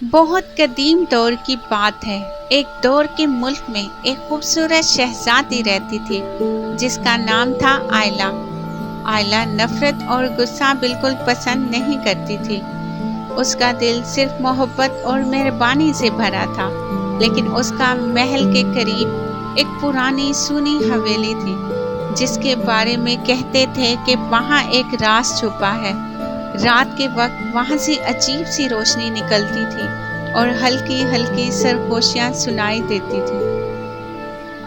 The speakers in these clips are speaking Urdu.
بہت قدیم دور کی بات ہے۔ ایک دور کے ملک میں ایک خوبصورت شہزادی رہتی تھی جس کا نام تھا آئلہ۔ آئلہ نفرت اور غصہ بالکل پسند نہیں کرتی تھی۔ اس کا دل صرف محبت اور مہربانی سے بھرا تھا، لیکن اس کا محل کے قریب ایک پرانی سونی حویلی تھی جس کے بارے میں کہتے تھے کہ وہاں ایک راز چھپا ہے۔ رات کے وقت وہاں سے عجیب سی روشنی نکلتی تھی اور ہلکی ہلکی سرگوشیاں سنائی دیتی تھی۔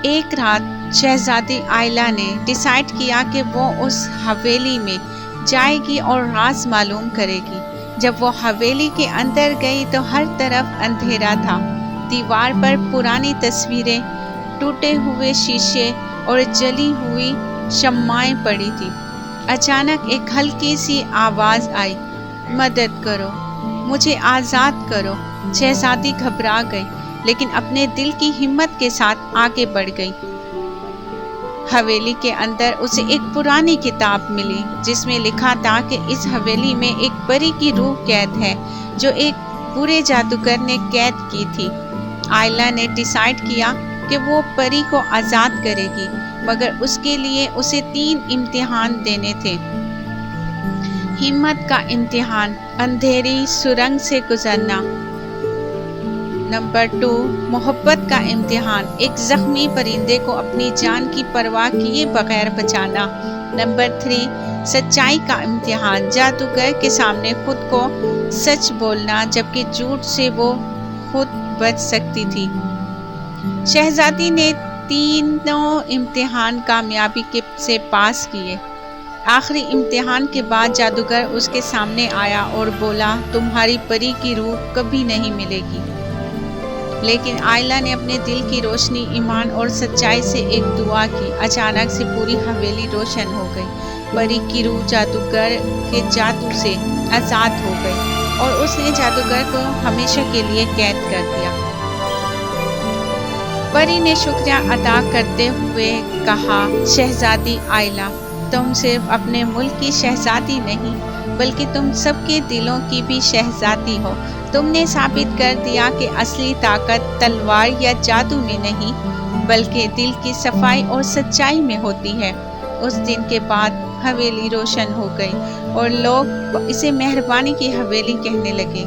ایک رات شہزادی آئلہ نے ڈیسائیڈ کیا کہ وہ اس حویلی میں جائے گی اور راز معلوم کرے گی۔ جب وہ حویلی کے اندر گئی تو ہر طرف اندھیرا تھا۔ دیوار پر پرانی تصویریں، ٹوٹے ہوئے شیشے اور جلی ہوئی شمعیں پڑی تھی۔ اچانک ایک ہلکی سی آواز آئی، مدد کرو، مجھے آزاد کرو۔ شہزادی گھبرا گئی لیکن اپنے دل کی ہمت کے ساتھ آگے بڑھ گئی۔ حویلی کے اندر اسے ایک پرانی کتاب ملی جس میں لکھا تھا کہ اس حویلی میں ایک پری کی روح قید ہے جو ایک برے جادوگر نے قید کی تھی۔ آئلہ نے ڈیسائیڈ کیا کہ وہ پری کو آزاد کرے گی، مگر اس کے لیے اسے 3 امتحان دینے تھے۔ ہمت کا امتحان، اندھیری سرنگ سے گزرنا۔ نمبر 2، محبت کا امتحان، ایک زخمی پرندے کو اپنی جان کی پرواہ کیے بغیر بچانا۔ نمبر 3، سچائی کا امتحان، جادوگر کے سامنے خود کو سچ بولنا جبکہ جھوٹ سے وہ خود بچ سکتی تھی۔ شہزادی نے تینوں امتحان کامیابی سے پاس کیے۔ آخری امتحان کے بعد جادوگر اس کے سامنے آیا اور بولا، تمہاری پری کی روح کبھی نہیں ملے گی۔ لیکن آئلہ نے اپنے دل کی روشنی، ایمان اور سچائی سے ایک دعا کی۔ اچانک سے پوری حویلی روشن ہو گئی۔ پری کی روح جادوگر کے جادو سے آزاد ہو گئی اور اس نے جادوگر کو ہمیشہ کے لیے قید کر دیا۔ پری نے شکریہ ادا کرتے ہوئے کہا، شہزادی آئلہ، تم صرف اپنے ملک کی شہزادی نہیں بلکہ تم سب کے دلوں کی بھی شہزادی ہو۔ تم نے ثابت کر دیا کہ اصلی طاقت تلوار یا جادو میں نہیں بلکہ دل کی صفائی اور سچائی میں ہوتی ہے۔ اس دن کے بعد حویلی روشن ہو گئی اور لوگ اسے مہربانی کی حویلی کہنے لگے۔